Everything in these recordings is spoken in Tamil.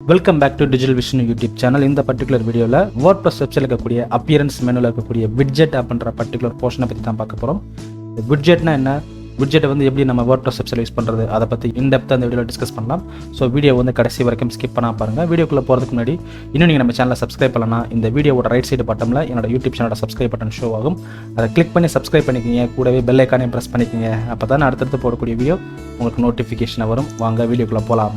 Welcome back to Digital Vision YouTube channel. In the particular video la WordPress website இருக்கக்கூடிய appearance menu ல இருக்கக்கூடிய widget அப்படிங்கற particular portion பத்தி தான் பார்க்க போறோம். widget னா என்ன? widget வந்து எப்படி நம்ம WordPress website யூஸ் பண்றது அத பத்தி in depth அந்த வீடியோல டிஸ்கஸ் பண்ணலாம். சோ வீடியோ வந்து கடைசி வரைக்கும் skip பண்ணாம பாருங்க. வீடியோக்குள்ள போறதுக்கு முன்னாடி இன்னும் நீங்க நம்ம சேனலை subscribe பண்ணலனா இந்த வீடியோவோட ரைட் சைடு பட்டன்ல என்னோட YouTube சேனலோட subscribe பட்டன் ஷோ ஆகும். அத click பண்ணி subscribe பண்ணிக்கங்க. கூடவே bell icon-ஐயும் press பண்ணிக்கங்க. அப்பதான் அடுத்து போடக்கூடிய வீடியோ உங்களுக்கு நோட்டிஃபிகேஷன் வரும். வாங்க வீடியோக்குள்ள போலாம்.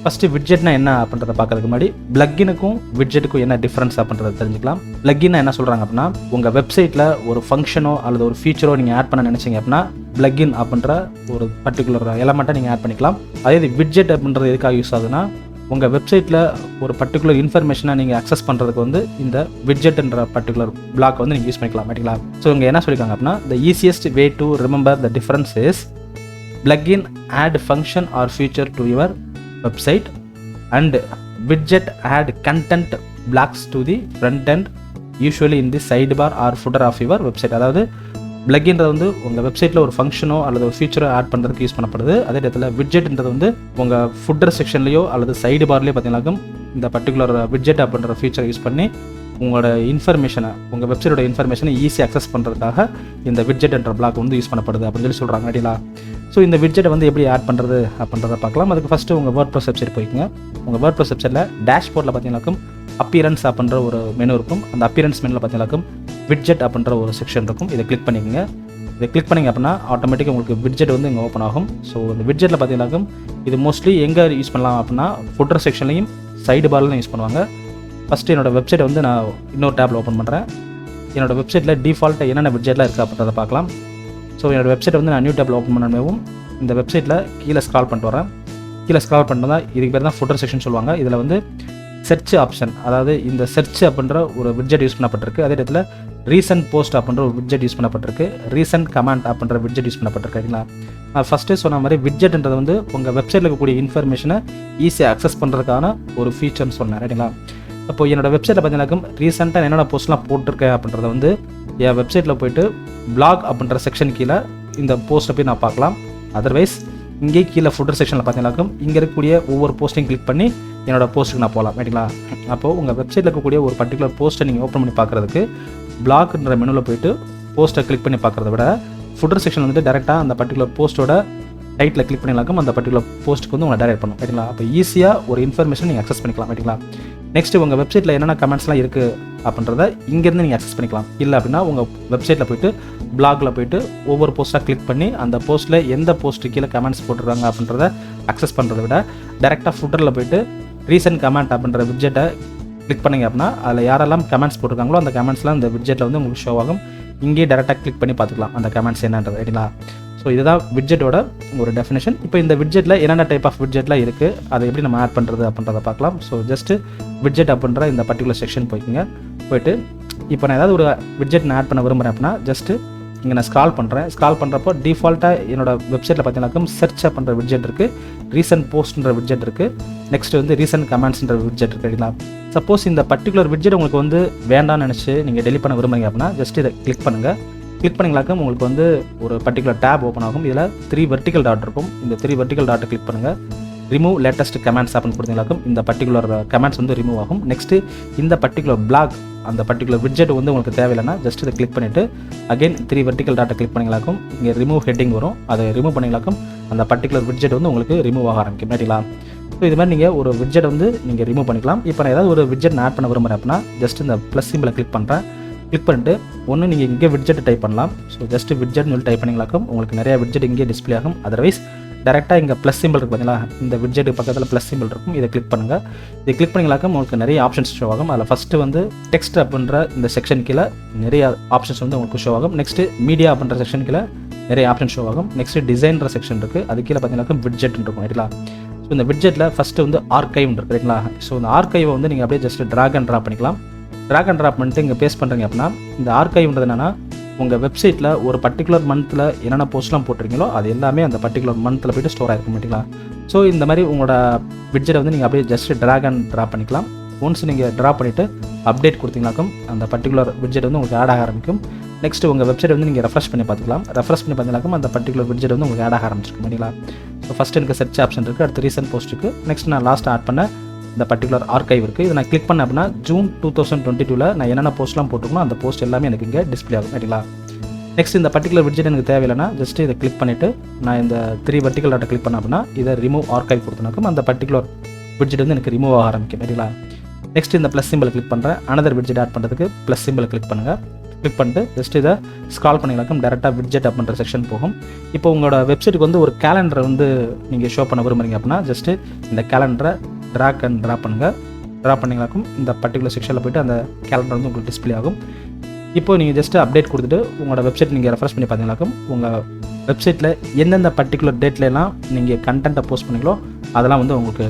ஃபர்ஸ்ட் widgetனா என்ன அப்படின்றத பார்க்கிறதுக்கு முன்னாடி plugin-க்கும் widget-க்கும் என்ன டிஃபரன்ஸ் அப்படின்றத தெரிஞ்சுக்கலாம். plugin என்ன சொல்றாங்க அப்படினா உங்க வெப்சைட்ல ஒரு ஃபங்க்ஷனோ அல்லது ஒரு ஃபீச்சரோ நீங்க ஆட் பண்ண நினைச்சீங்க அப்படினா plugin அப்படின்ற ஒரு பர்టిక్యులர் எலிமெண்ட்டை நீங்க ஆட் பண்ணிக்கலாம். அதே இது widget அப்படின்றது எதுக்காக யூஸ் ஆகுதுன்னா உங்க வெப்சைட்ல ஒரு பர்టిక్యులர் இன்ஃபர்மேஷனை நீங்க அக்சஸ் பண்றதுக்கு வந்து இந்த widgetன்ற பர்టిక్యులர் பிளாக் வந்து நீங்க யூஸ் பண்ணிக்கலாம் சரிங்களா. சோ இங்க என்ன சொல்லிருக்காங்க அப்படினா the easiest way to remember the difference is plugin add function or feature to your website and widget add content blocks to the front end usually in the sidebar or footer of your website. அதாவது plugin-ன்றது வந்து உங்க வெப்சைட்ல ஒரு ஃபங்க்ஷனோ அல்லது ஒரு ஃபீச்சரோ ஆட் பண்றதுக்கு யூஸ் பண்ணப்படுது. அதே நேரத்தில் widget-ன்றது வந்து உங்க footer செக்ஷன்லயோ அல்லது சைடு பார்லயோ பார்த்தீங்கன்னாக்கும் இந்த பர்టిక్యులர் widget அப்படின்ற ஃபீச்சரை யூஸ் பண்ணி உங்களோட இன்ஃபர்மேஷனை உங்க வெப்சைட்டோட இன்ஃபர்மேஷனை ஈஸியாக அக்சஸ் பண்ணுறதுக்காக இந்த widget என்ற பிளாக் வந்து யூஸ் பண்ணப்படுது அப்படின்னு சொல்லி சொல்கிறாங்க சரிங்களா. ஸோ இந்த widget வந்து எப்படி ஆட் பண்ணுறது அப்படின்றத பார்க்கலாம். அதுக்கு ஃபஸ்ட்டு உங்கள் WordPress வெப்சைட் போய்க்குங்க. உங்கள் WordPress வெப்சைட்டில் டேஷ்போர்டில் பார்த்தீங்கன்னாக்கும் அப்பியரன்ஸ் அப்படின்ற ஒரு மெனு இருக்கும். அந்த அப்பியரன்ஸ் மெனுவில் பார்த்தீங்கன்னாக்கும் widget அப்படின்ற ஒரு செக்ஷன் இருக்கும். இதை கிளிக் பண்ணிக்கோங்க. இதை கிளிக் பண்ணிங்க அப்படின்னா ஆட்டோமேட்டிக்காக உங்களுக்கு widget வந்து இங்கே ஓப்பன் ஆகும். ஸோ இந்த widgetல பார்த்தீங்கன்னாக்கும் இது மோஸ்ட்லி எங்கே யூஸ் பண்ணலாம் அப்படின்னா ஃபுட்டர் செக்ஷன்லையும் சைடு பார்லையும் யூஸ் பண்ணுவாங்க. ஃபஸ்ட்டு என்னோடய வெப்சைட்டை வந்து நான் இன்னொரு டேப்பில் ஓப்பன் பண்ணுறேன். என்னோடய வெப்சைட்டில் டிஃபால்ட்டாக என்னென்ன widgetலாம் இருக்குது அப்படின்றத பார்க்கலாம். ஸோ என்னோடய வெப்சைட்டை வந்து நான் நியூ டேப்பில் ஓப்பன் பண்ணவும் இந்த வெப்சைட்டில் கீழே ஸ்க்ரால் பண்ணிட்டு வரேன். கீழே ஸ்க்ரால் பண்ணிட்டு தான் இதுக்கு பேர் தான் ஃபுட்டர் செக்ஷன் சொல்லுவாங்க. இதில் வந்து செர்ச் ஆப்ஷன், அதாவது இந்த செர்ச் அப்படின்ற ஒரு widget யூஸ் பண்ணப்பட்டிருக்கு. அதே இடத்துல ரீசன்ட் போஸ்ட் அப்படின்ற ஒரு widget யூஸ் பண்ணப்பட்டிருக்கு. ரீசன்ட் கமெண்ட் அப்படின்ற widget யூஸ் பண்ணப்பட்டிருக்கு சரிங்களா. நான் ஃபஸ்ட்டே சொன்ன மாதிரி widgetன்றது வந்து உங்கள் வெப்சைட்டில் இருக்கக்கூடிய இன்ஃபர்மேஷனை ஈஸியாக அக்சஸ் பண்ணுறதுக்கான ஒரு ஃபீச்சர்னு சொன்னேன் ரைட்டுங்களா. அப்போ என்னோடய வெப்சைட்டில் பார்த்தீங்கன்னாக்கும் ரீசெண்டாக என்னென்ன போஸ்ட்லாம் போட்டிருக்கேன் அப்படின்றத வந்து என் வெப்சைட்டில் போய்ட்டு பிளாக் அப்படின்ற செக்ஷன் கீழே இந்த போஸ்ட்டை போய் நான் பார்க்கலாம். அதர்வைஸ் இங்கே கீழே ஃபுட்டர் செக்ஷனில் பார்த்தீங்கன்னாக்கும் இங்கே இருக்கக்கூடிய ஒவ்வொரு போஸ்ட்டையும் கிளிக் பண்ணி என்னோடய போஸ்ட்டுக்கு நான் போகலாம் ரைட்டுங்களா. அப்போது உங்கள் வெப்சைட்டில் இருக்கக்கூடிய ஒரு பர்టిక్యులர் போஸ்ட்டை நீங்கள் ஓப்பன் பண்ணி பார்க்குறதுக்கு பிளாக்ன்ற மெனுவில் போய்ட்டு போஸ்ட்டை கிளிக் பண்ணி பார்க்குறத விட ஃபுட்டர் செக்ஷன் வந்துட்டு டேரெக்டாக அந்த பர்టిక్యులர் போஸ்ட்டோட டைட்டில் கிளிக் பண்ணிங்களாக்கும் அந்த பர்టిక్యులர் போஸ்ட்டுக்கு வந்து உங்களை டைரக்ட் பண்ணும் ரைட்டுங்களா. அப்போ ஈஸியாக ஒரு இன்ஃபர்மேஷன் நீங்கள் அக்சஸ் பண்ணிக்கலாம் ரைட்டுங்களா. நெக்ஸ்ட்டு உங்கள் வெப்சைட்டில் என்னென்ன கமெண்ட்ஸ்லாம் இருக்குது அப்படின்றத இங்கேருந்து நீங்கள் அக்சஸ் பண்ணிக்கலாம். இல்லை அப்படின்னா உங்கள் வெப்சைட்டில் போய்ட்டு பிளாகில் போய்ட்டு ஒவ்வொரு போஸ்ட்டாக கிளிக் பண்ணி அந்த போஸ்ட்டில் எந்த போஸ்ட்டு கீழே கமெண்ட்ஸ் போட்டுருக்காங்க அப்படின்றத அக்சஸ் பண்ணுறத விட டேரெக்டாக ஃபுட்டரில் போய்ட்டு ரீசன்ட் கமெண்ட் அப்படின்ற widget-ஐ கிளிக் பண்ணிங்க அப்படின்னா அதில் யாரெல்லாம் கமெண்ட்ஸ் போட்டிருக்காங்களோ அந்த கமெண்ட்ஸ்லாம் இந்த widget-ல வந்து உங்களுக்கு ஷோ ஆகும். இங்கேயே டேரெக்டாக கிளிக் பண்ணி பார்த்துக்கலாம் அந்த கமெண்ட்ஸ் என்னன்றது ரைட்டுங்களா. ஸோ இதுதான் widget-ஓட ஒரு டெஃபினேஷன். இப்போ இந்த widget-ல என்னென்ன டைப் ஆஃப் widget-லாம் இருக்குது, அதை எப்படி நம்ம ஆட் பண்ணுறது அப்படின்றத பார்க்கலாம். ஸோ ஜஸ்ட்டு widget அப்படின்ற இந்த பர்టిక్యులர் செக்ஷன் போயிட்டு இப்போ நான் ஏதாவது ஒரு widget நான் ஆட் பண்ண விரும்புகிறேன் அப்படின்னா ஜஸ்ட்டு இங்கே நான் ஸ்க்ரால் பண்ணுறேன். ஸ்க்ரால் பண்ணுறப்போ டிஃபால்ட்டாக என்னோட வெப்சைட்டில் பார்த்தீங்கன்னாக்கும் சர்ச் அப்படின்ற widget இருக்குது, ரீசன்ட் போஸ்ட்ன்ற widget இருக்குது, நெக்ஸ்ட் வந்து ரீசன்ட் கமெண்ட்ஸ்ன்ற widget இருக்குங்களா. சப்போஸ் இந்த பர்టిక్యులர் widget உங்களுக்கு வந்து வேண்டாம்னு நினச்சி நீங்கள் டெலிட் பண்ண விரும்புறீங்க அப்படின்னா ஜஸ்ட் இதை கிளிக் பண்ணுங்கள். கிளிக் பண்ணிங்களாக்கும் உங்களுக்கு வந்து ஒரு பர்టిక్యులர் டேப் ஓப்பன் ஆகும். இதில் 3 வெர்டிக்கல் டாட் இருக்கும். இந்த 3 வெர்டிக்கல் டாட்டை கிளிக் பண்ணுங்கள். ரிமூவ் லேட்டஸ்ட் கமெண்ட்ஸ் அப்படின்னு கொடுத்தீங்களாக்கும் இந்த பர்టిక్యులர் கமெண்ட்ஸ் வந்து ரிமூவ் ஆகும். நெக்ஸ்ட்டு இந்த பர்టిక్యులர் பிளாக் அந்த பர்టిక్యులர் widget வந்து உங்களுக்கு தேவையில்லைன்னா ஜஸ்ட் இதை கிளிக் பண்ணிவிட்டு அகைன் 3 வெர்டிக்கல் டாட்டை கிளிக் பண்ணிங்களாக்கும் இங்கே ரிமூவ் ஹெட்டிங் வரும். அதை ரிமூவ் பண்ணிங்களாக்கும் அந்த பர்టిక్యులர் widget வந்து உங்களுக்கு ரிமூவ் ஆக ஆரம்பிக்கும் ரைட்டுங்களா. ஸோ இது மாதிரி நீங்கள் ஒரு widget வந்து நீங்கள் ரிமூவ் பண்ணிக்கலாம். இப்போ நான் ஏதாவது ஒரு widget நான் ஆட் பண்ண விரும்புகிறேன் அப்படின்னா ஜஸ்ட் இந்த ப்ளஸ் சிம்பிளை கிளிக் பண்ணுறேன். கிளிக் பண்ணிட்டு ஒன்று நீங்கள் இங்கே widget டைப் பண்ணலாம். ஸோ ஜஸ்ட் widgetனு சொல்லி டைப் பண்ணிங்களாக்கும் உங்களுக்கு நிறைய widget இங்கே டிஸ்பிளே ஆகும். அதர்வைஸ் டேரெக்டாக இங்கே ப்ளஸ் சிம்பிள் இருக்குது பார்த்தீங்களா, இந்த widget பக்கத்தில் ப்ளஸ் சிம்பிள் இருக்கும். இதை கிளிக் பண்ணுங்கள். இதை கிளிக் பண்ணிங்களாக்கும் உங்களுக்கு நிறைய ஆப்ஷன்ஸ் ஷோ ஆகும். அதில் ஃபஸ்ட்டு வந்து டெக்ஸ்ட் அப்படின்ற இந்த செக்ஷன் கீழே நிறைய ஆப்ஷன்ஸ் வந்து உங்களுக்கு ஷோ ஆகும். நெக்ஸ்ட்டு மீடியா அப்படின்ற செக்ஷன் கீழே நிறைய ஆப்ஷன் ஷோ ஆகும். நெக்ஸ்ட்டு டிசைன்ற செக்ஷன் இருக்குது. அது கீழே பார்த்தீங்கன்னாக்கும் widget இருக்கும் ரைட்டுங்களா. ஸோ இந்த widgetல ஃபஸ்ட்டு வந்து ஆர்கைவ் இருக்குது ரைட்டுங்களா. ஸோ இந்த ஆர்கைவை வந்து நீங்கள் அப்படியே ஜஸ்ட் ட்ராக் அண்ட் ட்ராப் பண்ணிக்கலாம். ட்ராக் அண்ட் ட்ராப் பண்ணிட்டு இங்கே பேஸ்ட் பண்ணுறீங்க அப்படின்னா இந்த ஆர்கைவ்ன்றது என்னென்னா உங்கள் வெப்சைட்டில் ஒரு பர்టిక్యులர் மந்த்தில் என்னென்ன போஸ்ட்லாம் போட்டிருக்கீங்களோ அது எல்லாமே அந்த பர்టిక్యులர் மந்த்தில் போய்ட்டு ஸ்டோர் ஆகிருக்க மாட்டீங்களா. ஸோ இந்த மாதிரி உங்களோட widget-ஐ வந்து நீங்கள் அப்படியே ஜஸ்ட் ட்ராக் அண்ட் ட்ராப் பண்ணிக்கலாம். ஒன்ஸ் நீங்கள் ட்ரா பண்ணிவிட்டு அப்டேட் கொடுத்தீங்கனாக்கும் அந்த பர்టిక్యులர் widget வந்து உங்களுக்கு ஆட் ஆக ஆரம்பிக்கும். நெக்ஸ்ட் உங்கள் வெப்சைட் வந்து நீங்கள் ரெஃப்ரெஷ் பண்ணி பார்த்துக்கலாம். ரெஃப்ரெஷ் பண்ணி பார்த்தீங்கன்னாக்கும் அந்த பர்டிகுலர் விட்ஜெட் வந்து உங்களுக்கு ஆட் ஆக ஆரம்பிச்சிருக்கு சரிங்களா. ஸோ ஃபஸ்ட் எனக்கு சர்ச் ஆப்ஷன் இருக்குது, அடுத்து ரீசன்ட் போஸ்ட் இருக்குது, நெக்ஸ்ட் நான் லாஸ்ட் ஆட் பண்ண இந்த பர்டிகுலர் ஆர்கைவ் இருக்குது. இதை நான் கிளிக் பண்ணேன் அப்படின்னா ஜூன் 2022 நான் என்னென்ன போஸ்ட்லாம் போட்டுக்கணும் அந்த போஸ்ட் எல்லாமே எனக்கு இங்கே டிஸ்பிளே ஆகும் சரிங்களா. நெக்ஸ்ட் இந்த பர்டிகுலர் விட்ஜெட் எனக்கு தேவையில்லைனா ஜஸ்ட் இதை கிளிக் பண்ணிவிட்டு நான் இந்த 3 வெர்டிகல் டாட்டை கிளிக் பண்ணேன் அப்படின்னா இதை ரிமூவ் ஆர்கைவ் கொடுத்தனாக்கும் அந்த பர்டிகுலர் விட்ஜெட் வந்து எனக்கு ரிமூவ் ஆக ஆரம்பிக்கும் சரிங்களா. நெக்ஸ்ட் இந்த ப்ளஸ் சிம்பிள் கிளிக் பண்ணுறேன், அனதர் விட்ஜெட் ஆட் பண்ணுறதுக்கு ப்ளஸ் சிம்பிள் கிளிக் பண்ணுங்கள். கிளிக் பண்ணிட்டு ஜஸ்ட் இதை ஸ்க்ரால் பண்ணிங்களாக்கும் டேரெக்டாக விட்ஜெட் அப்படின்ற செக்ஷன் போகும். இப்போ உங்களோட வெப்சைட்டுக்கு வந்து ஒரு கேலண்டரை வந்து நீங்கள் ஷோ பண்ண விரும்புறீங்க அப்படின்னா ஜஸ்ட்டு இந்த கேலண்டரை ட்ராக் அண்ட் ட்ரா பண்ணுங்கள். ட்ரா பண்ணிங்களாக்கும் இந்த பர்டிகுலர் செக்ஷனில் போய்ட்டு அந்த கேலண்டர் வந்து உங்களுக்கு டிஸ்பிளே ஆகும். இப்போ நீங்கள் ஜஸ்ட்டு அப்டேட் கொடுத்துட்டு உங்களோட வெப்சைட் நீங்கள் ரெஃப்ரெஷ் பண்ணி பார்த்தீங்கன்னாக்கும் உங்கள் வெப்சைட்டில் எந்தெந்த பர்டிகுலர் டேட்லலாம் நீங்கள் கண்டென்ட்டை போஸ்ட் பண்ணீங்களோ அதெல்லாம் வந்து உங்களுக்கு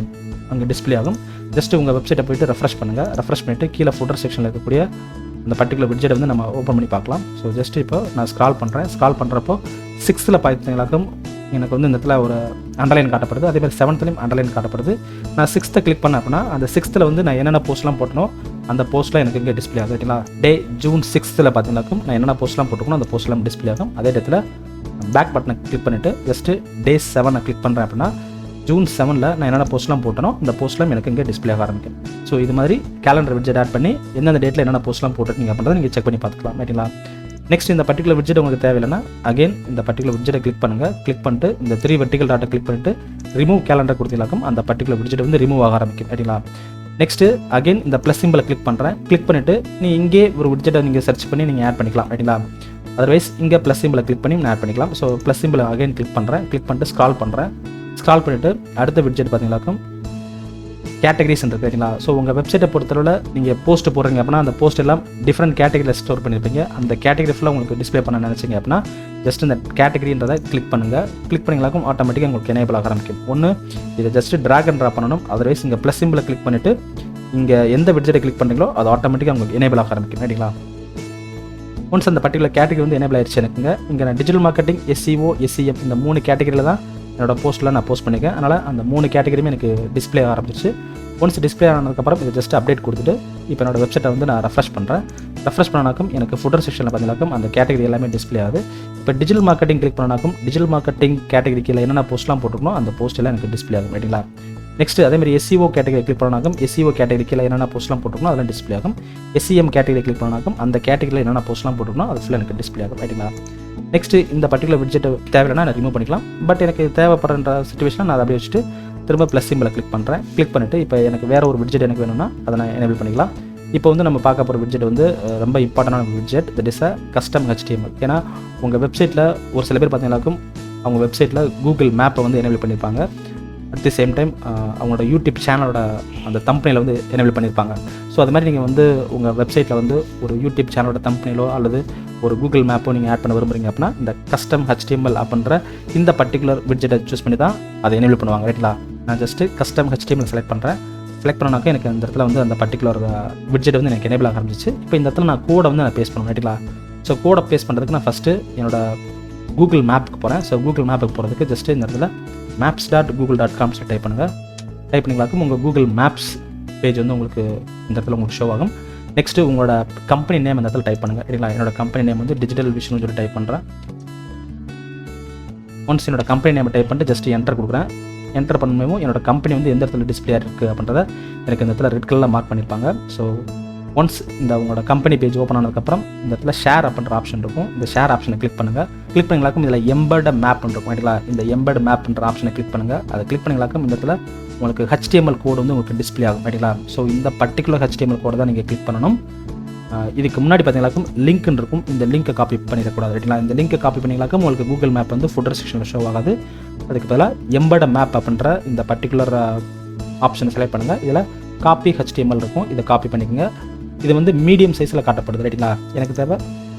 அங்கே டிஸ்பிளே ஆகும். ஜஸ்ட்டு உங்கள் வெப்சைட்டை போய்ட்டு ரெஃப்ரெஷ் பண்ணுங்கள். ரெஃப்ரெஷ் பண்ணிவிட்டு கீழே ஃபுட்டர் செக்ஷனில் இருக்கக்கூடிய அந்த பர்டிகுலர் விட்ஜெட்டை வந்து நம்ம ஓப்பன் பண்ணி பார்க்கலாம். ஸோ ஜஸ்ட் இப்போ நான் ஸ்க்ரால் பண்ணுறேன். ஸ்க்ரால் பண்ணுறப்போ 6th பார்த்தீங்கன்னாக்கும் எனக்கு வந்து இந்த இடத்துல ஒரு அண்டர்லைன் காட்டப்படுது, அதேமாதிரி 7th அண்டர்லைன் காட்டப்படுது. நான் 6th கிளிக் பண்ணேன் அப்படின்னா அந்த 6th வந்து நான் என்னென்ன போஸ்ட்லாம் போட்டனோ அந்த போஸ்ட்லாம் எனக்கு இங்கே டிஸ்பிளே ஆகும் சரிங்களா. டே ஜூன் 6th பார்த்தீங்கன்னாக்கும் நான் என்னென்ன போஸ்ட்லாம் போட்டுக்கணும் அந்த போஸ்ட்லாம் டிஸ்பிளே ஆகும். அதே இடத்துல பேக் பட்டனை கிளிக் பண்ணிவிட்டு ஜஸ்ட்டு டே 7 கிளிக் பண்ணுறேன் அப்படின்னா ஜூன் 7 நான் என்னென்ன போஸ்ட்லாம் போட்டனோ அந்த போஸ்ட்லாம் எனக்கு இங்கே டிஸ்பிளே ஆக ஆரம்பிக்கும். ஸோ இது மாதிரி கேலண்டர் விட்ஜெட் ஆட் பண்ணி எந்தெந்த டேட்டில் என்னென்ன போஸ்ட்லாம் போட்டுருக்கீங்க அப்படின்றத நீங்கள் செக் பண்ணி பார்த்துக்கலாம் சரிங்களா. நெக்ஸ்ட் இந்த பர்டிகுலர் விட்ஜெட் உங்களுக்கு தேவையில்லைனா அகைன் இந்த பர்டிகுலர் விட்ஜெட்டை கிளிக் பண்ணுங்கள். கிளிக் பண்ணிட்டு இந்த 3 வெர்டிகல் டாட்டை கிளிக் பண்ணிட்டு ரிமூவ் கேலண்டர் கொடுத்தீங்களாக்கும் அந்த பர்டிகுலர் விட்ஜெட் வந்து ரிமூவ் ஆக ஆரம்பிக்கும் சரிங்களா. நெக்ஸ்ட்டு அகைன் இந்த ப்ளஸ் சிம்பிளை கிளிக் பண்ணுறேன். கிளிக் பண்ணிவிட்டு நீ இங்கே ஒரு விட்ஜெட்டை நீங்கள் சர்ச் பண்ணி நீங்கள் ஆட் பண்ணிக்கலாம் சரிங்களா. அதர்வைஸ் இங்கே ப்ளஸ் சிம்பிளை கிளிக் பண்ணி நான் ஆட் பண்ணிக்கலாம். ஸோ ப்ளஸ் சிம்பிளை அகைன் கிளிக் பண்ணுறேன். கிளிக் பண்ணிட்டு ஸ்க்ரால் பண்ணுறேன். ஸ்க்ரால் பண்ணிவிட்டு அடுத்த விட்ஜெட் பார்த்தீங்கன்னாக்கும் கேட்டகரிஸ் இருக்குது சரிங்களா. ஸோ உங்கள் வெப்சைட்டை பொறுத்தளவில் நீங்கள் போஸ்ட் போடுறீங்க அப்படின்னா அந்த போஸ்ட் எல்லாம் டிஃப்ரெண்ட் கேட்டகரியில் ஸ்டோர் பண்ணியிருப்பீங்க. அந்த கேட்டகரி ஃபுல்லாக உங்களுக்கு டிஸ்பிளே பண்ண நினச்சிங்க அப்படின்னா ஜஸ்ட் இந்த கேட்டகரின்றதை கிளிக் பண்ணுங்கள். கிளிக் பண்ணிங்களாக்கும் ஆட்டோமேட்டிக்காக உங்களுக்கு எனேபிள் ஆக ஆரம்பிக்கும். ஒன்று இதை ஜஸ்ட் ட்ராக் அண்ட் ட்ராப் பண்ணணும். அதர்வைஸ் இங்கே ப்ளஸ் சிம்பிளை கிளிக் பண்ணிவிட்டு இங்கே எந்த விட்ஜெட்டை கிளிக் பண்ணுறீங்களோ அது ஆட்டோமேட்டிக்காக உங்களுக்கு எனேபிள் ஆக ஆரம்பிக்கும் சரிங்களா. ஒன்ஸ் அந்த பர்டிகுலர் கேட்டகரி வந்து எனேபிள் ஆயிடுச்சு எனக்குங்க. இங்கே நான் டிஜிட்டல் மார்க்கெட்டிங், SEO, SEM இந்த 3 கேட்டகரியில் தான் என்னோட போஸ்ட்டில் நான் போஸ்ட் பண்ணியிருக்கேன். அதனால் அந்த 3 கேட்டகரியுமே எனக்கு டிஸ்பிளே ஆக ஆரம்பிச்சிச்சு. ஒன்ஸ் டிஸ்பிளே ஆனதுக்கப்புறம் இதை ஜஸ்ட் அப்டேட் கொடுத்துட்டு இப்போ என்னோட வெப்சைட்டை வந்து நான் ரெஃப்ரெஷ் பண்ணுறேன். ரெஃப்ரெஷ் பண்ணாக்கும் எனக்கு ஃபுட்டர் செக்ஷனில் பார்த்தீங்கன்னாக்கும் அந்த கேட்டகரி எல்லாமே டிஸ்பிளே ஆகுது. இப்போ டிஜிட்டல் மார்க்கெட்டிங் கிளிக் பண்ணாக்கும் டிஜிட்டல் மார்க்கெட்டிங் கேட்டகரி கீழே என்னென்ன போஸ்ட்லாம் போட்டுருக்கணும் அந்த போஸ்ட் எல்லாம் எனக்கு டிஸ்பிளே ஆகும் ரைட்டுங்களா. நெக்ஸ்ட் அதேமாதிரி SEO கேட்டகரி கிளிக் பண்ணாக்கும் SEO கேட்டகரி கீழே என்னென்ன போஸ்ட்லாம் போட்டுருக்கணும் அதெல்லாம் டிஸ்பிளே ஆகும். SEM கேட்டகரி கிளிக் பண்ணாக்கும் அந்த கேட்டகரியில் என்னென்ன போஸ்ட்லாம் போட்டுருக்கணும் அது ஃபுல்லாக எனக்கு டிஸ்பிளே ஆகும் ரைட்டுங்களா. நெக்ஸ்ட் இந்த பர்டிகுலர் விட்ஜெட் தேவையில்லைனா நான் ரிமூவ் பண்ணிக்கலாம். பட் எனக்கு தேவைப்படுற சிச்சுவேஷன் நான் அதை அப்படியே வச்சுட்டு திரும்ப ப்ளஸ் சிம்பிளை கிளிக் பண்ணுறேன். கிளிக் பண்ணிவிட்டு இப்போ எனக்கு வேறு ஒரு விட்ஜெட் எனக்கு வேணும்னா அதை நான் எனேபிள் பண்ணிக்கலாம். இப்போ வந்து நம்ம பார்க்க போகிற விட்ஜெட் வந்து ரொம்ப இம்பார்ட்டண்டான widget, that is custom HTML. ஏன்னா உங்கள் வெப்சைட்டில் ஒரு சில பேர் பார்த்தீங்கன்னாக்கும் அவங்க வெப்சைட்டில் கூகுள் மேப்பை வந்து எனேபிள் பண்ணியிருப்பாங்க. அட் தி சேம் டைம் அவங்களோட யூடியூப் சேனலோட அந்த தம்பனியில் வந்து எனேபிள் பண்ணியிருப்பாங்க. ஸோ அது மாதிரி நீங்கள் வந்து உங்கள் வெப்சைட்டில் வந்து ஒரு யூடியூப் சேனலோட தம்பனிலோ அல்லது ஒரு கூகுள் மேப்போ நீங்கள் ஆட் பண்ண விரும்புறீங்க அப்படின்னா இந்த கஸ்டம் HTML அப்படின்ற இந்த பர்டிகுலர் விட்ஜெட்டை சூஸ் பண்ணி தான் அதை எனேபிள் பண்ணுவாங்க ரைட்டுங்களா. நான் ஜஸ்ட்டு கஸ்டம் HTML செலக்ட் பண்ணுறேன். செலக்ட் பண்ணாக்கா எனக்கு அந்த இடத்துல வந்து அந்த பர்டிகுலர் விட்ஜெட் வந்து எனக்கு எனேபிள் ஆக ஆரம்பிச்சு. இப்போ இந்த இடத்துல நான் கோடை வந்து நான் பேஸ்ட் பண்ணுவேன் ரைட்டுங்களா. ஸோ கோடை பேஸ்ட் பண்ணுறதுக்கு நான் ஃபஸ்ட்டு என்னோட கூகுள் மேப்புக்கு போகிறேன். ஸோ கூகுள் மேப்புக்கு போகிறதுக்கு ஜஸ்ட்டு இந்த இடத்துல maps.google.com டைப் பண்ணுங்கள். டைப் பண்ணிங்களாக்கும் உங்கள் கூகுள் மேப்ஸ் பேஜ் வந்து உங்களுக்கு இந்த இடத்துல உங்களுக்கு ஷோ ஆகும். நெக்ஸ்ட்டு உங்களோட கம்பெனி நேம் இந்த இடத்துல டைப் பண்ணுங்கள் ரைட்டுங்களா. என்னோட கம்பெனி நேம் வந்து டிஜிட்டல் விஷன் சொல்லி டைப் பண்ணுறேன். ஒன்ஸ் என்னோட கம்பெனி நேம் டைப் பண்ணிட்டு ஜஸ்ட் என்டர் கொடுக்குறேன். என்டர் பண்ணும்போது என்னோட கம்பெனி வந்து எந்த இடத்துல டிஸ்பிளே இருக்குது அப்படின்றத எனக்கு இந்த இடத்துல ரெட் கலரில் மார்க் பண்ணியிருப்பாங்க. ஸோ ஒன்ஸ் இந்த உங்களோட கம்பெனி பேஜ் ஓப்பன் ஆனதுக்கப்புறம் இந்த இடத்துல ஷேர் அப்படின்ற ஆப்ஷன் இருக்கும். இந்த ஷேர் ஆப்ஷனை கிளிக் பண்ணுங்கள். கிளிக் பண்ணிங்களாக்கும் இதில் எம்பர்டு மேப் இருக்கும் ரைட்டுங்களா. இந்த எம்பர்டு மேப்ன்ற ஆப்ஷனை கிளிக் பண்ணுங்கள். அதை கிளிக் பண்ணிங்களாக்கும் இந்த இடத்துல உங்களுக்கு HTML கோடு வந்து உங்களுக்கு டிஸ்பிளே ஆகும் ரைட்டுங்களா. ஸோ இந்த பர்டிகுலர் HTML கோடை தான் நீங்கள் கிளிக் பண்ணணும். இதுக்கு முன்னாடி பார்த்தீங்களாக்கும் லிங்க்னு இருக்கும். இந்த லிங்க்கை காப்பி பண்ணிடக்கூடாது ரைட்டுங்களா. இந்த லிங்க்கை காப்பி பண்ணிங்களாக்கும் உங்களுக்கு கூகுள் மேப் வந்து ஃபுட்டர் செக்ஷனில் ஷோ ஆகாது. அதுக்கு பதிலாக எம்பர்டு மேப் அப்படின்ற இந்த பர்டிகுலர் ஆப்ஷனை செலக்ட் பண்ணுங்கள். இதில் காப்பி HTML இருக்கும். இதை காப்பி பண்ணிக்கோங்க. இது வந்து மீடியம் சைஸில் காட்டப்படுது ரைட்டுங்களா. எனக்கு தேவை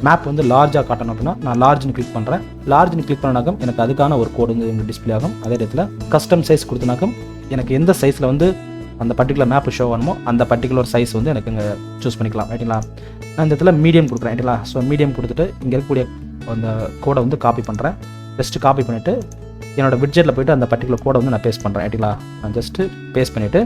மேப் வந்து லார்ஜாக காட்டணும் அப்படின்னா நான் லார்ஜ்னு கிளிக் பண்ணுறேன். லார்ஜ்னு கிளிக் பண்ணாக்கும் எனக்கு அதுக்கான ஒரு கோடு வந்து எனக்கு டிஸ்பிளே ஆகும். அதே இடத்துல கஸ்டம் சைஸ் கொடுத்தனாக்கும் எனக்கு எந்த சைஸில் வந்து அந்த பர்டிகுலர் மேப் ஷோ ஆகணுமோ அந்த பர்டிகுலர் சைஸ் வந்து எனக்கு இங்கே சூஸ் பண்ணிக்கலாம் ரைட்டுங்களா. நான் இந்த இடத்துல மீடியம் கொடுக்குறேன் ரைட்டுங்களா. ஸோ மீடியம் கொடுத்துட்டு இங்கே இருக்கக்கூடிய அந்த கோடை வந்து காப்பி பண்ணுறேன். ஜஸ்ட்டு காப்பி பண்ணிவிட்டு என்னோட விட்ஜெட்டில் போய்ட்டு அந்த பர்டிகுலர் கோடை வந்து நான் பேஸ்ட் பண்ணுறேன் ரைட்டுங்களா. நான் ஜஸ்ட்டு பேஸ்ட் பண்ணிவிட்டு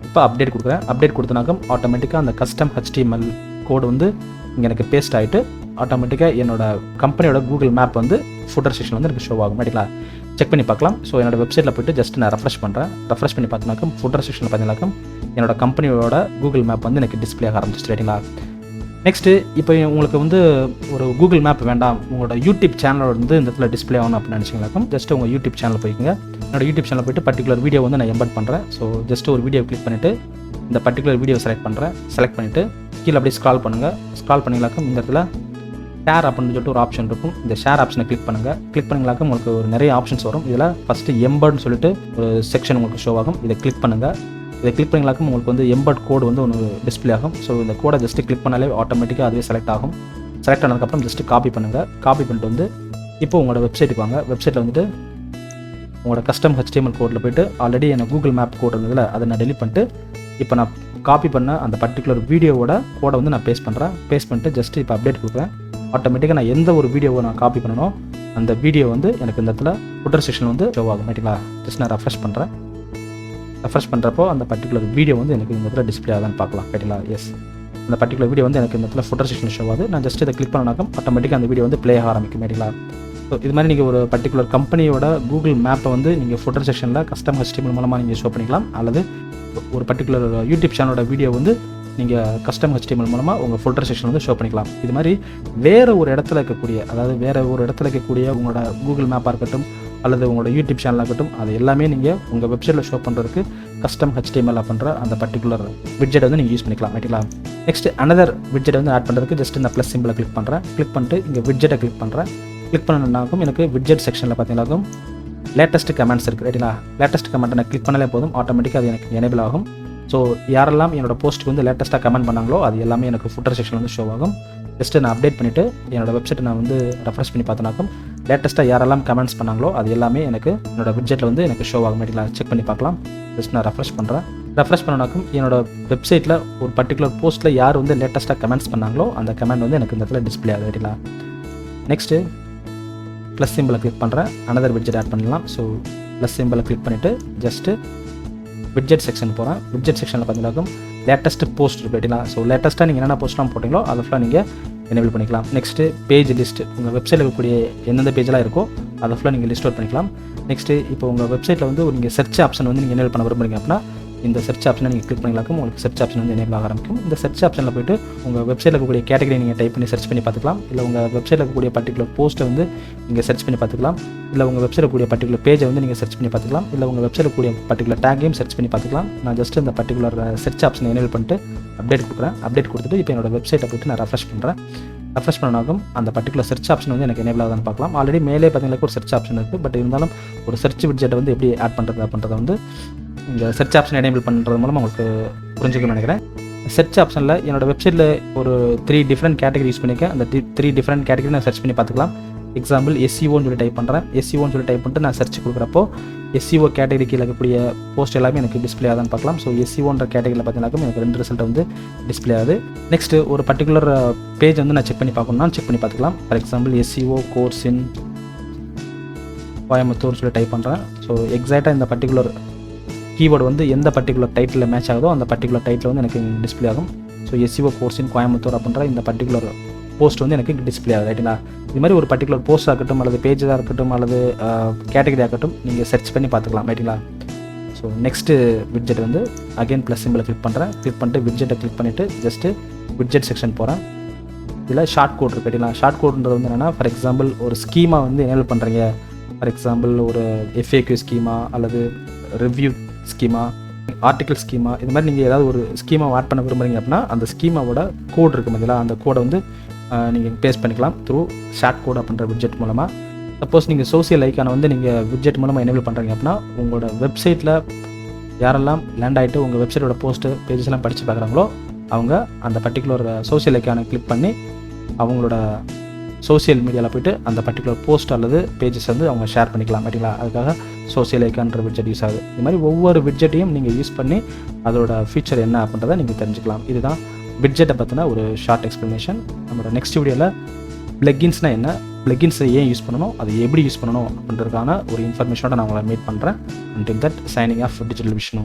இப்போ அப்டேட் கொடுக்குறேன். அப்டேட் கொடுத்தனாக்கும் ஆட்டோமேட்டிக்காக அந்த கஸ்டம் HTML கோடு வந்து இங்கே எனக்கு பேஸ்ட் ஆகிட்டு ஆட்டோமேட்டிக்காக என்னோட கம்பெனியோட கூகுள் மேப் வந்து ஃபுட்டர் செக்ஷன் வந்து எனக்கு ஷோ ஆகும். ரைட்டுங்களா? செக் பண்ணி பார்க்கலாம். ஸோ என்னோட வெப்சைட்டில் போய்ட்டு ஜஸ்ட் நான் ரெஃப்ரெஷ் பண்ணுறேன். ரெஃப்ரெஷ் பண்ணி பார்த்தீங்கன்னாக்கும் ஃபுட்டர் செக்ஷனில் பார்த்தீங்கன்னாக்கும் என்னோட கம்பெனியோட கூகுள் மேப் வந்து எனக்கு டிஸ்பிளே ஆக ஆரம்பிச்சிச்சு. ரைட்டுங்களா? நெக்ஸ்ட்டு இப்போ உங்களுக்கு வந்து ஒரு கூகுள் மேப் வேண்டாம், உங்களோட யூடியூப் சேனலோட வந்து இந்த இடத்துல டிஸ்பிளே ஆகணும் அப்படின்னு நினச்சிங்களாக்கும் ஜஸ்ட் உங்கள் யூடியூப் சேனல் போய்க்குங்க. என்னோட யூடியூப் சேனல் போய்ட்டு பர்டிகுலர் வீடியோ வந்து நான் எம்பெட் பண்ணுறேன். ஸோ ஜஸ்ட் ஒரு வீடியோ கிளிக் பண்ணிவிட்டு இந்த பர்டிகுலர் வீடியோ செலக்ட் பண்ணுறேன். செலக்ட் பண்ணிவிட்டு கீழே அப்படியே ஸ்க்ரால் பண்ணுங்கள். ஸ்க்ரால் பண்ணிங்களாக்கும் இந்த இடத்துல ஷேர் அப்படின்னு சொல்லிட்டு ஒரு ஆப்ஷன் இருக்கும். இந்த ஷேர் ஆப்ஷனை கிளிக் பண்ணுங்கள். கிளிக் பண்ணிங்களாக்கும் உங்களுக்கு ஒரு நிறைய ஆப்ஷன்ஸ் வரும். இதில் ஃபஸ்ட்டு எம்பர்ட்னு சொல்லிட்டு ஒரு செக்ஷன் உங்களுக்கு ஷோ ஆகும். இதை கிளிக் பண்ணுங்கள். இதை கிளிக் பண்ணிங்களாக்கும் உங்களுக்கு வந்து எம்பர்ட் கோடு வந்து ஒன்று டிஸ்பிளே ஆகும். ஸோ இந்த கோடை ஜஸ்ட்டு கிளிக் பண்ணாலே ஆட்டோமேட்டிக்காக அதுவே செலக்ட் ஆகும். செலக்ட் ஆனதுக்கப்புறம் ஜஸ்ட்டு காப்பி பண்ணுங்கள். காப்பி பண்ணிட்டு வந்து இப்போ உங்களோட வெப்சைட்டுக்கு வாங்க. வெப்சைட்டில் வந்துட்டு உங்களோட கஸ்டம் HTML கோடில் போய்ட்டு ஆல்ரெடி எனக்கு கூகுள் மேப் கோட் இருந்ததில் அதை நான் டெலிட் பண்ணிட்டு இப்போ நான் காப்பி பண்ண அந்த பர்டிகுலர் வீடியோவோட கோடை வந்து நான் பேஸ்ட் பண்ணுறேன். பேஸ்ட் பண்ணிட்டு ஜஸ்ட்டு இப்போ அப்டேட் கொடுக்குறேன். ஆட்டோமேட்டிக்காக நான் எந்த ஒரு வீடியோவை நான் காப்பி பண்ணணும் அந்த வீடியோ வந்து எனக்கு இந்த இடத்துல ஃபுட்டர் செக்ஷன் வந்து ஷோ ஆகும். ரைட்டுங்களா? ஜஸ்ட் நான் ரெஃப்ரெஷ் பண்ணுறேன். ரெஃப்ரெஷ் பண்ணுறப்போ அந்த பர்டிகுலர் வீடியோ வந்து எனக்கு இந்த இடத்துல டிஸ்பிளே ஆகுதான்னு பார்க்கலாம். ரைட்டுங்களா? எஸ், அந்த பர்டிகுலர் வீடியோ வந்து எனக்கு இந்த இடத்துல ஃபுட்டர் செக்ஷன் ஷோ ஆகுது. நான் ஜஸ்ட் இதை கிளிக் பண்ணாக்கம் ஆட்டோமேட்டிக்காக அந்த வீடியோ வந்து ப்ளே ஆக ஆரம்பிக்கும். ரைட்டுங்களா? ஸோ இது மாதிரி நீங்கள் ஒரு பர்டிகுலர் கம்பெனியோட கூகுள் மேப்பை வந்து நீங்கள் ஃபுட்டர் செக்ஷனில் கஸ்டம் HTML மூலமாக நீங்கள் ஷோ பண்ணிக்கலாம். அல்லது ஒரு பர்டிகுலர் யூடியூப் சேனலோட வீடியோ வந்து நீங்கள் கஸ்டம் HTML மூலமாக உங்கள் ஃபுட்டர் செக்ஷன் வந்து ஷோ பண்ணிக்கலாம். இது மாதிரி வேறு ஒரு இடத்துல இருக்கக்கூடிய, அதாவது வேறு ஒரு இடத்துல இருக்கக்கூடிய உங்களோட கூகுள் மேப்பாக இருக்கட்டும் அல்லது உங்களோட யூடியூப் சேனலாக இருக்கட்டும், அது எல்லாமே நீங்கள் உங்கள் வெப்சைட்டில் ஷோ பண்ணுறதுக்கு கஸ்டம் HTML பண்ணுற அந்த பர்டிகுலர் விட்ஜெட் வந்து நீங்கள் யூஸ் பண்ணிக்கலாம். ரைட்டுங்களா? நெக்ஸ்ட் அனதர் விட்ஜெட் வந்து ஆட் பண்ணுறதுக்கு ஜஸ்ட் இந்த ப்ளஸ் சிம்பிளை கிளிக் பண்ணுறேன். கிளிக் பண்ணிட்டு இங்கே விட்ஜெட்டை கிளிக் பண்ணுறேன். கிளிக் பண்ணணுன்னாக்கும் எனக்கு விட்ஜெட் செக்ஷனில் பார்த்தீங்கன்னாக்கும் லேட்டஸ்ட் கமெண்ட்ஸ் இருக்குது. ரைட்டுங்களா? லேட்டஸ்ட் கமெண்ட்டை நான் கிளிக் பண்ணாலே போதும், ஆட்டோமேட்டிக்காக அது எனக்கு எனேபிள் ஆகும். ஸோ யாரெல்லாம் என்னோட போஸ்ட்டுக்கு வந்து லேட்டஸ்ட்டாக கமெண்ட் பண்ணாங்களோ அது எல்லாமே எனக்கு ஃபுட்டர் செக்ஷன் வந்து ஷோ ஆகும். ஜஸ்ட்டு நான் அப்டேட் பண்ணிவிட்டு என்னோட வெப்சைட்டை நான் வந்து ரெஃப்ரெஷ் பண்ணி பார்த்தனாக்கும் லேட்டஸ்ட்டாக யாரெல்லாம் கமெண்ட்ஸ் பண்ணாங்களோ அது எல்லாமே எனக்கு என்னோட விட்ஜெட்டில் வந்து எனக்கு ஷோ ஆகும். ரைட்டுங்களா? செக் பண்ணி பார்க்கலாம். ஜஸ்ட் நான் ரெஃப்ரெஷ் பண்ணுறேன். ரெஃப்ரெஷ் பண்ணனாக்கும் என்னோட வெப்சைட்டில் ஒரு பர்டிகுலர் போஸ்ட்டில் யார் வந்து லேட்டஸ்ட்டாக கமெண்ட்ஸ் பண்ணாங்களோ அந்த கமெண்ட் வந்து எனக்கு இந்த இடத்துல டிஸ்பிளே ஆகுது. ரைட்டுங்களா? நெக்ஸ்ட்டு ப்ளஸ் சிம்பிளை கிளிக் பண்ணுறேன். அனதர் விட்ஜெட் ஆட் பண்ணலாம். ஸோ ப்ளஸ் சிம்பிளை கிளிக் பண்ணிவிட்டு ஜஸ்ட்டு விட்ஜெட் செக்ஷன் போகிறேன். விட்ஜெட் செக்ஷனில் பார்த்தீங்கன்னாக்கும் லேட்டஸ்ட் போஸ்ட் இருக்குது. ரைட்டுங்களா? ஸோ லேட்டஸ்ட்டாக நீங்கள் என்னென்ன போஸ்ட்லாம் போட்டிங்களோ அதை ஃபுல்லாக நீங்கள் எனேபிள் பண்ணிக்கலாம். நெக்ஸ்ட்டு பேஜ் லிஸ்ட், உங்கள் வெப்சைட்டில் இருக்கக்கூடிய எந்தெந்த பேஜெலாம் இருக்கோ அதை ஃபுல்லாக நீங்கள் லிஸ்ட் அவுட் பண்ணிக்கலாம். நெக்ஸ்ட்டு இப்போ உங்கள் வெப்சைட்டில் வந்து நீங்கள் சர்ச் ஆப்ஷன் வந்து நீங்கள் எனேபிள் பண்ண விரும்புறீங்க அப்படின்னா இந்த சர்ச் ஆப்ஷனை நீங்கள் கிளிக் பண்ணிங்களாக்கும் உங்களுக்கு சர்ச் ஆப்ஷன் வந்து எனேபிள் ஆக ஆரம்பிக்கும். இந்த சர்ச் ஆப்ஷனில் போய்ட்டு உங்கள் வெப்சைட்டில் இருக்கக்கூடிய கேட்டகரி நீங்கள் டைப் பண்ணி சர்ச் பண்ணி பார்த்துக்கலாம். இல்லை உங்கள் வெப்சைட்டில் இருக்கக்கூடிய பர்டிகுலர் போஸ்ட்டை வந்து நீங்கள் சர்ச் பண்ணி பார்த்துக்கலாம். இல்லை உங்கள் வெப்சைட்டில் இருக்கக்கூடிய பர்டிகுலர் பேஜை வந்து நீங்கள் சர்ச் பண்ணி பார்த்துக்கலாம். இல்லை உங்கள் வெப்சைட்டில் இருக்கக்கூடிய பர்டிகுலர் டேக்கையும் சர்ச் பண்ணி பார்த்துக்கலாம். நான் ஜஸ்ட் இந்த பர்டிகுலர் சர்ச் ஆப்ஷனை எனேபிள் பண்ணிட்டு அப்டேட் கொடுக்குறேன். அப்டேட் கொடுத்துட்டு இப்போ என்னோட வெப்சைட்டை போய்ட்டு நான் ரெஃப்ரெஷ் பண்ணுறேன். ரெஃப்ரெஷ் பண்ணாலும் அந்த பர்டிகுலர் சர்ச் ஆப்ஷன் வந்து எனக்கு எனேபிள் ஆகுதான்னு பார்க்கலாம். ஆல்ரெடி மேலே பார்த்தீங்கன்னா ஒரு சர்ச் ஆப்ஷன் இருக்குது. பட் இருந்தாலும் ஒரு சர்ச் விட்ஜெட்டை வந்து எப்படி ஆட் பண்ணுறது அப்படின்றத வந்து இந்த சர்ச் ஆப்ஷன் எனேபிள் பண்ணுறது மூலமாக உங்களுக்கு புரிஞ்சுக்கணும்னு நினைக்கிறேன். சர்ச் ஆப்ஷனில் என்னோட வெப்சைட்டில் ஒரு 3 டிஃப்ரெண்ட் கேட்டகரி யூஸ் பண்ணியிருக்கேன். அந்த 3 டிஃப்ரெண்ட் கேட்டகரி நான் சர்ச் பண்ணி பார்த்துக்கலாம். எக்ஸாம்பிள் SEOன்னு சொல்லி டைப் பண்ணுறேன். SEOன்னு சொல்லி டைப் பண்ணிட்டு நான் சர்ச் கொடுக்குறப்போ SEO கேட்டகரி கீழே இருக்கக்கூடிய போஸ்ட் எல்லாமே எனக்கு டிஸ்பிளே ஆகுதான்னு பார்க்கலாம். ஸோ SEOன்ற கேட்டகரியில் பார்த்தீங்கன்னாக்கும் எனக்கு 2 ரிசல்ட் வந்து டிஸ்பிளே ஆகுது. நெக்ஸ்ட்டு ஒரு பர்டிகுலர் பேஜ் வந்து நான் செக் பண்ணி பார்க்கணும்னா செக் பண்ணி பார்த்துக்கலாம். ஃபார் எக்ஸாம்பிள் SEO கோர்ஸ் இன் கோயம்புத்தூர் சொல்லி டைப் பண்ணுறேன். ஸோ எக்ஸாக்டாக இந்த பர்டிகுலர் கீவேர்டு வந்து எந்த பர்டிகுலர் டைட்டில் மேட்ச் ஆகுதோ அந்த பர்டிகுலர் டைட்டில் வந்து எனக்கு டிஸ்பிளே ஆகும். ஸோ SEO கோர்ஸ் இன் கோயம்புத்தூர் அப்படின்ற இந்த பர்டிகுலர் போஸ்ட் வந்து எனக்கு டிஸ்பிளே ஆகுது. ரைட்டுங்களா? இது மாதிரி ஒரு பர்டிகுலர் போஸ்ட்டாக இருக்கட்டும் அல்லது பேஜாக இருக்கட்டும் அல்லது கேட்டகரியாக இருக்கட்டும் நீங்கள் சர்ச் பண்ணி பார்த்துக்கலாம். ரைட்டுங்களா? ஸோ நெக்ஸ்ட்டு விட்ஜெட் வந்து அகைன் ப்ளஸ் சிம்பிளை கிளிக் பண்ணுறேன். கிளிக் பண்ணிட்டு விட்ஜெட்டை கிளிக் பண்ணிவிட்டு ஜஸ்ட்டு விட்ஜெட் செக்ஷன் போகிறேன். இதில் ஷார்ட் கோட் இருக்குது. ரைட்டுங்களா? ஷார்ட் கோட்ன்றது வந்து என்னென்னா ஃபார் எக்ஸாம்பிள் ஒரு ஸ்கீமா வந்து எனேபிள் பண்ணுறீங்க. ஃபார் எக்ஸாம்பிள் ஒரு FAQ ஸ்கீமா அல்லது ரிவ்யூ ஸ்கீமா, ஆர்டிக்கல் ஸ்கீமா, இது மாதிரி நீங்கள் ஏதாவது ஒரு ஸ்கீமா ஆட் பண்ண விரும்புறீங்க அப்படின்னா அந்த ஸ்கீமாவோட கோட் இருக்குது பார்த்தீங்களா, அந்த கோடை வந்து நீங்கள் பேஸ்ட் பண்ணிக்கலாம் த்ரூ ஷார்ட் கோட் அப்படின்ற விட்ஜெட் மூலமாக. சப்போஸ் நீங்கள் சோசியல் ஐக்கானை வந்து நீங்கள் விட்ஜெட் மூலமாக எனேபிள் பண்ணுறீங்க அப்படின்னா உங்களோட வெப்சைட்டில் யாரெல்லாம் லேண்ட் ஆகிட்டு உங்கள் வெப்சைட்டோட போஸ்ட்டு பேஜஸ்லாம் படித்து பார்க்குறாங்களோ அவங்க அந்த பர்டிகுலர் சோசியல் ஐக்கானை கிளிக் பண்ணி அவங்களோட சோசியல் மீடியாவில் போய்ட்டு அந்த பர்டிகுலர் போஸ்ட் அல்லது பேஜஸ் வந்து அவங்க ஷேர் பண்ணிக்கலாம். ரைட்டுங்களா? அதுக்காக சோசியல் ஐக்கான்ற விட்ஜெட் யூஸ் ஆகுது. இது மாதிரி ஒவ்வொரு விட்ஜெட்டையும் நீங்கள் யூஸ் பண்ணி அதோட ஃபீச்சர் என்ன அப்படின்றத நீங்கள் தெரிஞ்சுக்கலாம். இதுதான் விட்ஜெட்டை பற்றின ஒரு ஷார்ட் எக்ஸ்ப்ளனேஷன். நம்மளோட நெக்ஸ்ட் வீடியோவில் பிளக்கின்ஸ்னால் என்ன, பிளக்கின்ஸை ஏன் யூஸ் பண்ணணும், அதை எப்படி யூஸ் பண்ணணும் அப்படின்றதுக்கான ஒரு இன்ஃபர்மேஷனோட நான் உங்களை மீட் பண்ணுறேன். Until that, signing off, Digital Vishnu.